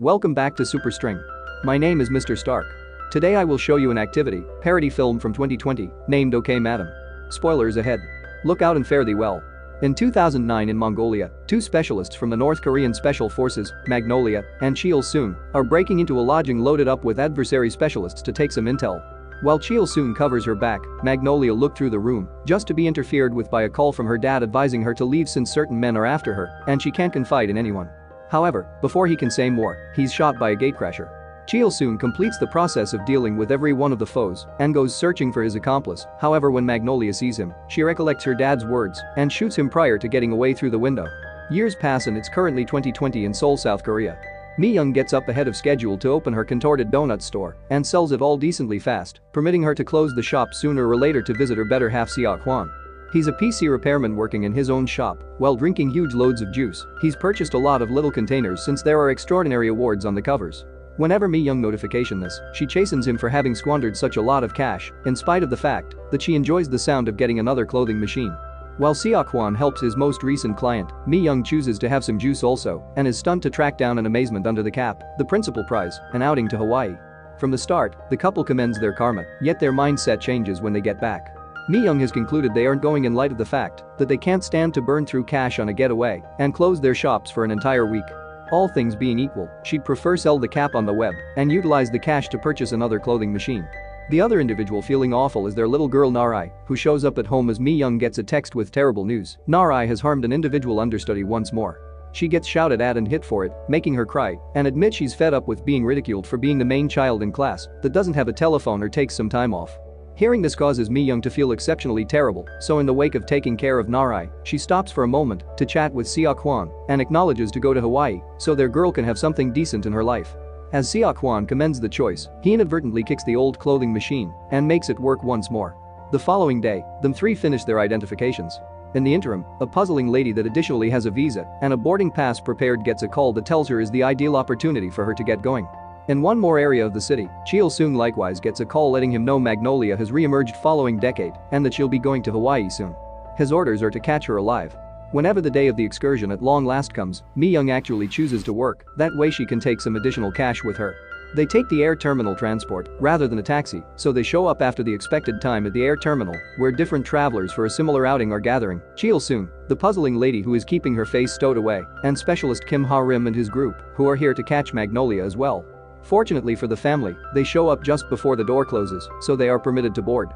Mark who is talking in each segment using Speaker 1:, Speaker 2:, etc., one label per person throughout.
Speaker 1: Welcome back to SuperString. My name is Mr. Stark. Today I will show you an activity, parody film from 2020, named OK Madam. Spoilers ahead. Look out and fare thee well. In 2009 in Mongolia, two specialists from the North Korean Special Forces, Magnolia and Cheol-seung, are breaking into a lodging loaded up with adversary specialists to take some intel. While Cheol-seung covers her back, Magnolia looked through the room just to be interfered with by a call from her dad advising her to leave since certain men are after her and she can't confide in anyone. However, before he can say more, he's shot by a gatecrasher. Cheol-seung completes the process of dealing with every one of the foes and goes searching for his accomplice. However, when Magnolia sees him, she recollects her dad's words and shoots him prior to getting away through the window. Years pass and it's currently 2020 in Seoul, South Korea. Mi-young gets up ahead of schedule to open her contorted donut store and sells it all decently fast, permitting her to close the shop sooner or later to visit her better half Seok-hwan. He's a PC repairman working in his own shop while drinking huge loads of juice. He's purchased a lot of little containers since there are extraordinary awards on the covers. Whenever Mi-young notification this, she chastens him for having squandered such a lot of cash, in spite of the fact that she enjoys the sound of getting another clothing machine. While Seok-hwan helps his most recent client, Mi-young chooses to have some juice also and is stunned to track down an amazement under the cap, the principal prize, an outing to Hawaii. From the start, the couple commends their karma, yet their mindset changes when they get back. Mi-young has concluded they aren't going in light of the fact that they can't stand to burn through cash on a getaway and close their shops for an entire week. All things being equal, she'd prefer sell the cap on the web and utilize the cash to purchase another clothing machine. The other individual feeling awful is their little girl Narai, who shows up at home as Mi-young gets a text with terrible news. Narai has harmed an individual understudy once more. She gets shouted at and hit for it, making her cry and admit she's fed up with being ridiculed for being the main child in class that doesn't have a telephone or takes some time off. Hearing this causes Mi-young to feel exceptionally terrible, so in the wake of taking care of Narai, she stops for a moment to chat with Seok-hwan and acknowledges to go to Hawaii so their girl can have something decent in her life. As Seok-hwan commends the choice, he inadvertently kicks the old clothing machine and makes it work once more. The following day, them three finish their identifications. In the interim, a puzzling lady that additionally has a visa and a boarding pass prepared gets a call that tells her is the ideal opportunity for her to get going. In one more area of the city, Cheol-seung likewise gets a call letting him know Magnolia has re-emerged following decade and that she'll be going to Hawaii soon. His orders are to catch her alive. Whenever the day of the excursion at long last comes, Mi-young actually chooses to work, that way she can take some additional cash with her. They take the air terminal transport rather than a taxi, so they show up after the expected time at the air terminal where different travelers for a similar outing are gathering. Cheol-seung, the puzzling lady who is keeping her face stowed away, and specialist Kim Ha-rim and his group, who are here to catch Magnolia as well. Fortunately for the family, they show up just before the door closes, so they are permitted to board.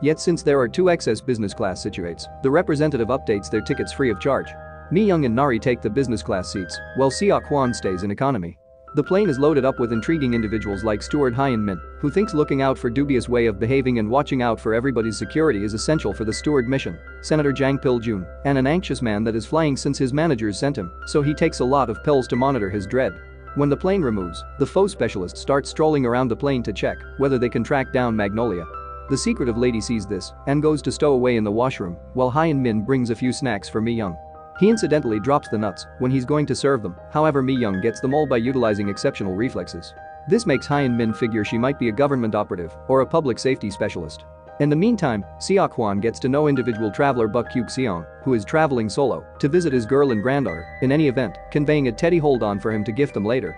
Speaker 1: Yet since there are two excess business class situates, the representative updates their tickets free of charge. Mi-young and Nari take the business class seats, while Seok-hwan stays in economy. The plane is loaded up with intriguing individuals like Steward Hyun-min, who thinks looking out for dubious way of behaving and watching out for everybody's security is essential for the steward mission, Senator Jang Pil-jun, and an anxious man that is flying since his managers sent him, so he takes a lot of pills to monitor his dread. When the plane removes, the foe specialists start strolling around the plane to check whether they can track down Magnolia. The secretive lady sees this and goes to stow away in the washroom, while Hyun-min brings a few snacks for Mi-young. He incidentally drops the nuts when he's going to serve them, however Mi-young gets them all by utilizing exceptional reflexes. This makes Hyun-min figure she might be a government operative or a public safety specialist. In the meantime, Seok-hwan gets to know individual traveler Buk Kyuk-seong, who is traveling solo to visit his girl and granddaughter, in any event, conveying a teddy hold-on for him to gift them later.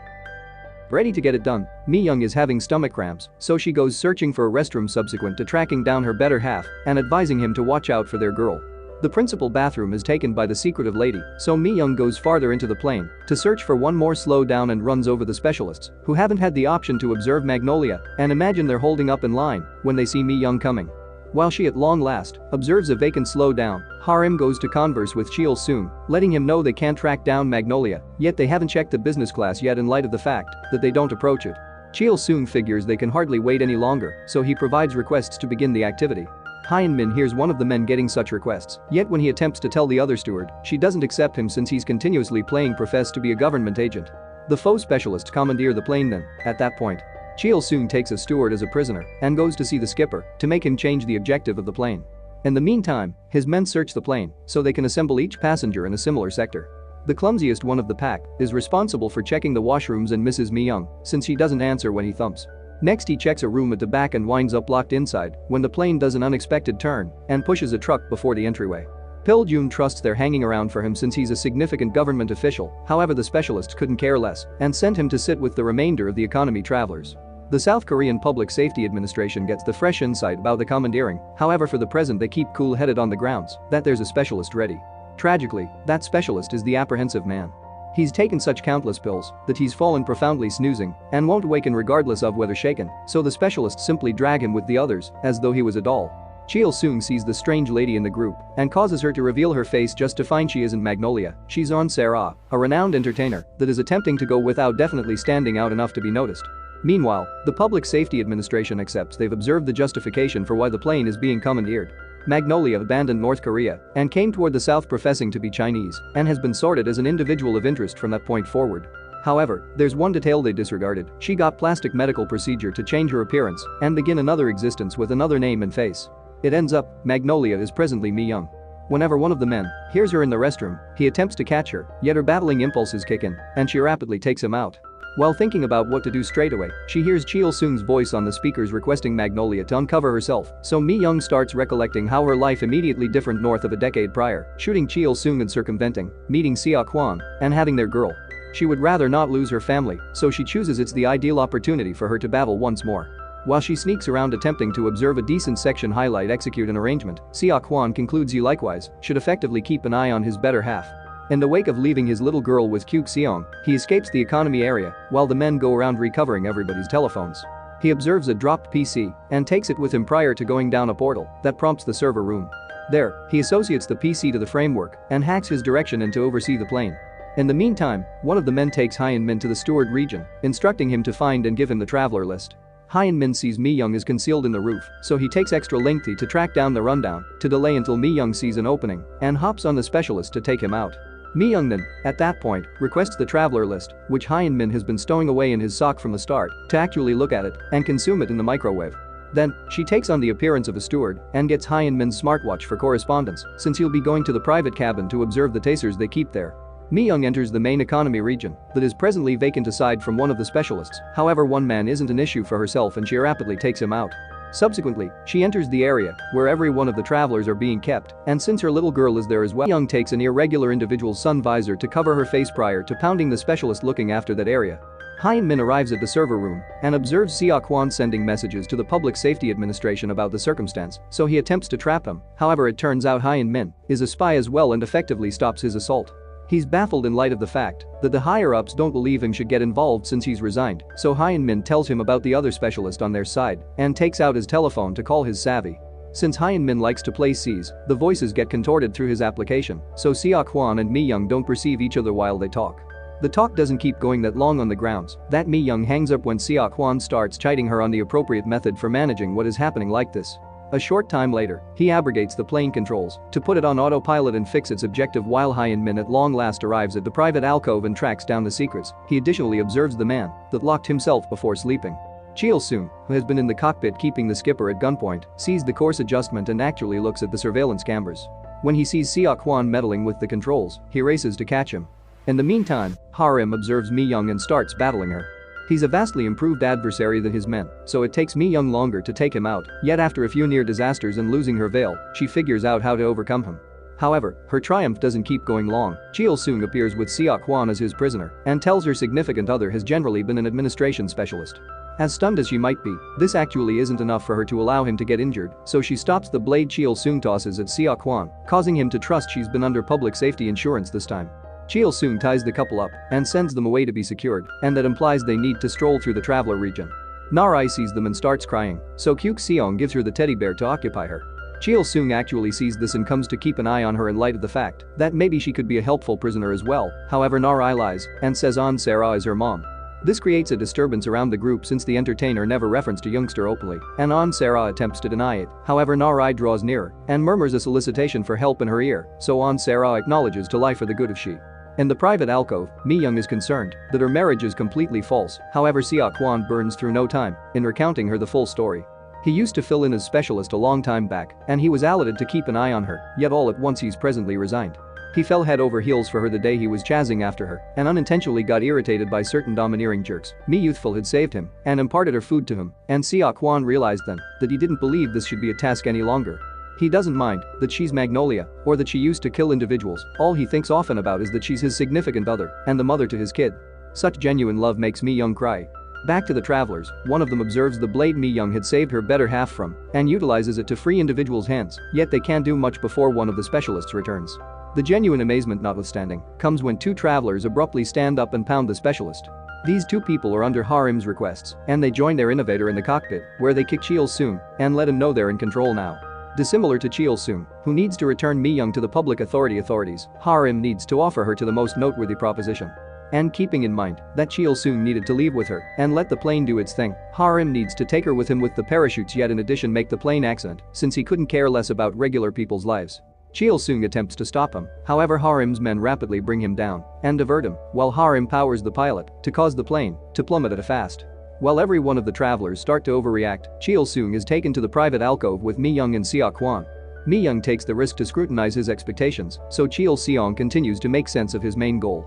Speaker 1: Ready to get it done, Mi-young is having stomach cramps, so she goes searching for a restroom subsequent to tracking down her better half and advising him to watch out for their girl. The principal bathroom is taken by the secretive lady, so Mi-young goes farther into the plane to search for one more slow down and runs over the specialists, who haven't had the option to observe Magnolia and imagine they're holding up in line when they see Mi-young coming. While she at long last observes a vacant slow down, Ha-rim goes to converse with Cheol-seung, letting him know they can't track down Magnolia, yet they haven't checked the business class yet in light of the fact that they don't approach it. Cheol-seung figures they can hardly wait any longer, so he provides requests to begin the activity. Hyun-min hears one of the men getting such requests, yet when he attempts to tell the other steward, she doesn't accept him since he's continuously profess to be a government agent. The foe specialists commandeer the plane then, at that point. Cheol-seung takes a steward as a prisoner and goes to see the skipper to make him change the objective of the plane. In the meantime, his men search the plane so they can assemble each passenger in a similar sector. The clumsiest one of the pack is responsible for checking the washrooms and misses Mi-young since he doesn't answer when he thumps. Next he checks a room at the back and winds up locked inside when the plane does an unexpected turn and pushes a truck before the entryway. Jun trusts they're hanging around for him since he's a significant government official, however the specialists couldn't care less and sent him to sit with the remainder of the economy travelers. The South Korean Public Safety Administration gets the fresh insight about the commandeering, however for the present they keep cool-headed on the grounds that there's a specialist ready. Tragically, that specialist is the apprehensive man. He's taken such countless pills that he's fallen profoundly snoozing and won't awaken regardless of whether shaken, so the specialists simply drag him with the others as though he was a doll. Cheol-seung sees the strange lady in the group and causes her to reveal her face just to find she isn't Magnolia, she's On Se-ra, a renowned entertainer that is attempting to go without definitely standing out enough to be noticed. Meanwhile, the Public Safety Administration accepts they've observed the justification for why the plane is being commandeered. Magnolia abandoned North Korea and came toward the south professing to be Chinese and has been sorted as an individual of interest from that point forward. However, there's one detail they disregarded: she got plastic medical procedure to change her appearance and begin another existence with another name and face. It ends up, Magnolia is presently Mi-young. Whenever one of the men hears her in the restroom, he attempts to catch her, yet her battling impulses kick in and she rapidly takes him out. While thinking about what to do straight away, she hears Cheol-seung's voice on the speakers requesting Magnolia to uncover herself, so Mi-young starts recollecting how her life immediately different north of a decade prior, shooting Cheol-seung and circumventing, meeting Seok-hwan, and having their girl. She would rather not lose her family, so she chooses it's the ideal opportunity for her to battle once more. While she sneaks around attempting to observe a decent section highlight execute an arrangement, Seok-hwan concludes he likewise should effectively keep an eye on his better half. In the wake of leaving his little girl with Kyuk-seong, he escapes the economy area while the men go around recovering everybody's telephones. He observes a dropped PC and takes it with him prior to going down a portal that prompts the server room. There, he associates the PC to the framework and hacks his direction in to oversee the plane. In the meantime, one of the men takes Hyun-min to the steward region, instructing him to find and give him the traveler list. Hyun-min sees Mi-young is concealed in the roof, so he takes extra lengthy to track down the rundown to delay until Mi-young sees an opening and hops on the specialist to take him out. Mi-young then, at that point, requests the traveler list, which Hyun-min has been stowing away in his sock from the start, to actually look at it and consume it in the microwave. Then, she takes on the appearance of a steward and gets Hyun-min's smartwatch for correspondence, since he'll be going to the private cabin to observe the tasers they keep there. Mi-young enters the main economy region that is presently vacant aside from one of the specialists, however one man isn't an issue for herself and she rapidly takes him out. Subsequently, she enters the area where every one of the travelers are being kept, and since her little girl is there as well, Mi-young takes an irregular individual's sun visor to cover her face prior to pounding the specialist looking after that area. Hyun-min arrives at the server room and observes Seok-hwan sending messages to the Public Safety Administration about the circumstance, so he attempts to trap him, however it turns out Hyun-min is a spy as well and effectively stops his assault. He's baffled in light of the fact that the higher-ups don't believe him should get involved since he's resigned, so Hyun-min tells him about the other specialist on their side and takes out his telephone to call his savvy. Since Hyun-min likes to play Cs, the voices get contorted through his application, so Seok-hwan and Mi-young don't perceive each other while they talk. The talk doesn't keep going that long on the grounds that Mi-young hangs up when Seok-hwan starts chiding her on the appropriate method for managing what is happening like this. A short time later, he abrogates the plane controls to put it on autopilot and fix its objective while Hyun-min at long last arrives at the private alcove and tracks down the secrets. He additionally observes the man that locked himself before sleeping. Cheol-seung, who has been in the cockpit keeping the skipper at gunpoint, sees the course adjustment and actually looks at the surveillance cameras. When he sees Seok-hwan meddling with the controls, he races to catch him. In the meantime, Harim observes Mi-young and starts battling her. He's a vastly improved adversary than his men, so it takes Mi-young longer to take him out, yet after a few near disasters and losing her veil, she figures out how to overcome him. However, her triumph doesn't keep going long. Cheol-seung appears with Seok-hwan as his prisoner and tells her significant other has generally been an administration specialist. As stunned as she might be, this actually isn't enough for her to allow him to get injured, so she stops the blade Cheol-seung tosses at Seok-hwan, causing him to trust she's been under public safety insurance this time. Cheol-seung ties the couple up and sends them away to be secured, and that implies they need to stroll through the traveler region. Narai sees them and starts crying, so Kyuk-seong gives her the teddy bear to occupy her. Cheol-seung actually sees this and comes to keep an eye on her in light of the fact that maybe she could be a helpful prisoner as well, however Narai lies and says On Se-ra is her mom. This creates a disturbance around the group since the entertainer never referenced a youngster openly, and On Se-ra attempts to deny it, however Narai draws nearer and murmurs a solicitation for help in her ear, so On Se-ra acknowledges to lie for the good of she. In the private alcove, Mi-young is concerned that her marriage is completely false, however Seok-hwan burns through no time in recounting her the full story. He used to fill in as specialist a long time back, and he was allotted to keep an eye on her, yet all at once he's presently resigned. He fell head over heels for her the day he was chazzing after her, and unintentionally got irritated by certain domineering jerks. Mi-youthful had saved him and imparted her food to him, and Seok-hwan realized then that he didn't believe this should be a task any longer. He doesn't mind that she's Magnolia or that she used to kill individuals. All he thinks often about is that she's his significant other and the mother to his kid. Such genuine love makes Mi-young cry. Back to the travelers, one of them observes the blade Mi-young had saved her better half from and utilizes it to free individuals' hands, yet they can't do much before one of the specialists returns. The genuine amazement notwithstanding comes when two travelers abruptly stand up and pound the specialist. These two people are under Harim's requests and they join their innovator in the cockpit where they kick Cheol-sung and let him know they're in control now. Dissimilar to Cheol-sung, who needs to return Mi-young to the public authorities, Harim needs to offer her to the most noteworthy proposition. And keeping in mind that Cheol-sung needed to leave with her and let the plane do its thing, Harim needs to take her with him with the parachutes, yet in addition make the plane accident since he couldn't care less about regular people's lives. Cheol-sung attempts to stop him, however Harim's men rapidly bring him down and divert him while Harim powers the pilot to cause the plane to plummet at a fast. While every one of the travelers start to overreact, Cheol-sung is taken to the private alcove with Mi-young and Seok-hwan. Mi-young takes the risk to scrutinize his expectations, so Cheol-seong continues to make sense of his main goal.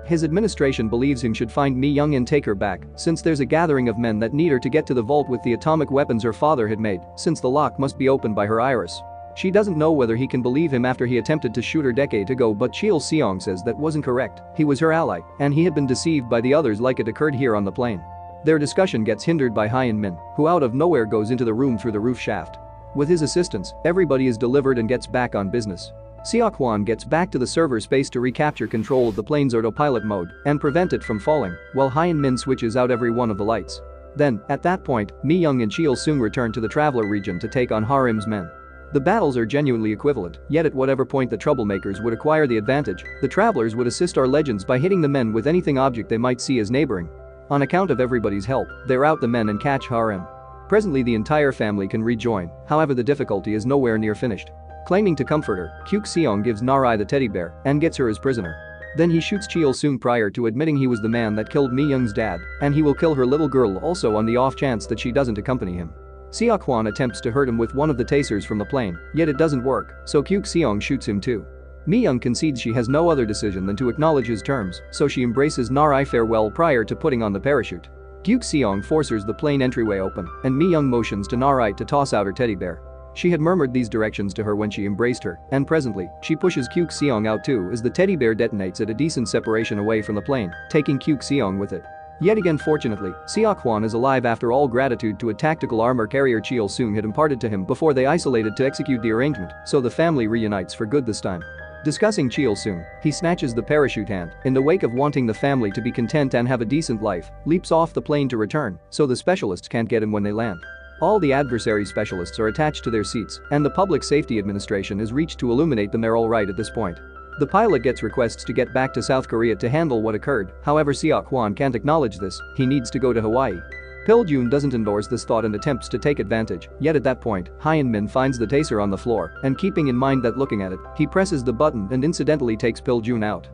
Speaker 1: His administration believes him should find Mi-young and take her back, since there's a gathering of men that need her to get to the vault with the atomic weapons her father had made, since the lock must be opened by her iris. She doesn't know whether he can believe him after he attempted to shoot her decade ago, but Cheol-seong says that wasn't correct. He was her ally, and he had been deceived by the others like it occurred here on the plane. Their discussion gets hindered by Hyun-min, who out of nowhere goes into the room through the roof shaft. With his assistance, everybody is delivered and gets back on business. Seok-hwan gets back to the server space to recapture control of the plane's autopilot mode and prevent it from falling, while Hyun-min switches out every one of the lights. Then, at that point, Mi-young and Cheol-sung return to the traveler region to take on Harim's men. The battles are genuinely equivalent, yet at whatever point the troublemakers would acquire the advantage, the travelers would assist our legends by hitting the men with anything object they might see as neighboring. On account of everybody's help, they rout the men and catch Harim. Presently the entire family can rejoin, however the difficulty is nowhere near finished. Claiming to comfort her, Kyuk-seong gives Narai the teddy bear and gets her as prisoner. Then he shoots Cheol-sung prior to admitting he was the man that killed Mi-young's dad, and he will kill her little girl also on the off chance that she doesn't accompany him. Seok-hwan attempts to hurt him with one of the tasers from the plane, yet it doesn't work, so Kyuk-seong shoots him too. Mi-young concedes she has no other decision than to acknowledge his terms, so she embraces Narai farewell prior to putting on the parachute. Kyuk-seong forces the plane entryway open, and Mi-young motions to Narai to toss out her teddy bear. She had murmured these directions to her when she embraced her, and presently, she pushes Kyuk-seong out too as the teddy bear detonates at a decent separation away from the plane, taking Kyuk-seong with it. Yet again fortunately, Seok-hwan is alive after all gratitude to a tactical armor carrier Cheol-sung had imparted to him before they isolated to execute the arrangement, so the family reunites for good this time. Discussing Cheol-sung, he snatches the parachute hand, in the wake of wanting the family to be content and have a decent life, leaps off the plane to return, so the specialists can't get him when they land. All the adversary specialists are attached to their seats, and the Public Safety Administration is reached to illuminate them they're all right at this point. The pilot gets requests to get back to South Korea to handle what occurred, however Seok-hwan can't acknowledge this, he needs to go to Hawaii. Pil-jun doesn't endorse this thought and attempts to take advantage, yet at that point, Hyun-min finds the taser on the floor, and keeping in mind that looking at it, he presses the button and incidentally takes Pil-jun out.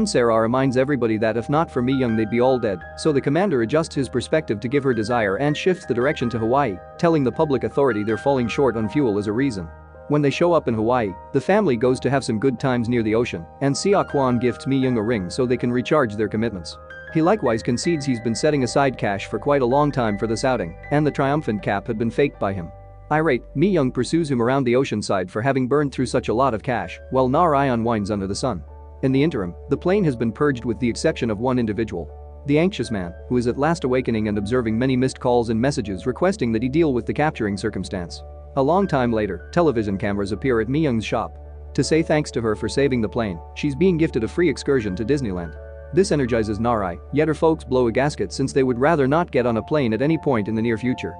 Speaker 1: Sarah reminds everybody that if not for Mi-young they'd be all dead, so the commander adjusts his perspective to give her desire and shifts the direction to Hawaii, telling the public authority they're falling short on fuel as a reason. When they show up in Hawaii, the family goes to have some good times near the ocean, and Seok-hwan gifts Mi-young a ring so they can recharge their commitments. He likewise concedes he's been setting aside cash for quite a long time for this outing, and the triumphant cap had been faked by him. Irate, Mi-young pursues him around the ocean side for having burned through such a lot of cash, while Narai unwinds under the sun. In the interim, the plane has been purged with the exception of one individual. The anxious man, who is at last awakening and observing many missed calls and messages requesting that he deal with the capturing circumstance. A long time later, television cameras appear at Mi-young's shop. To say thanks to her for saving the plane, she's being gifted a free excursion to Disneyland. This energizes Narai, yet her folks blow a gasket since they would rather not get on a plane at any point in the near future.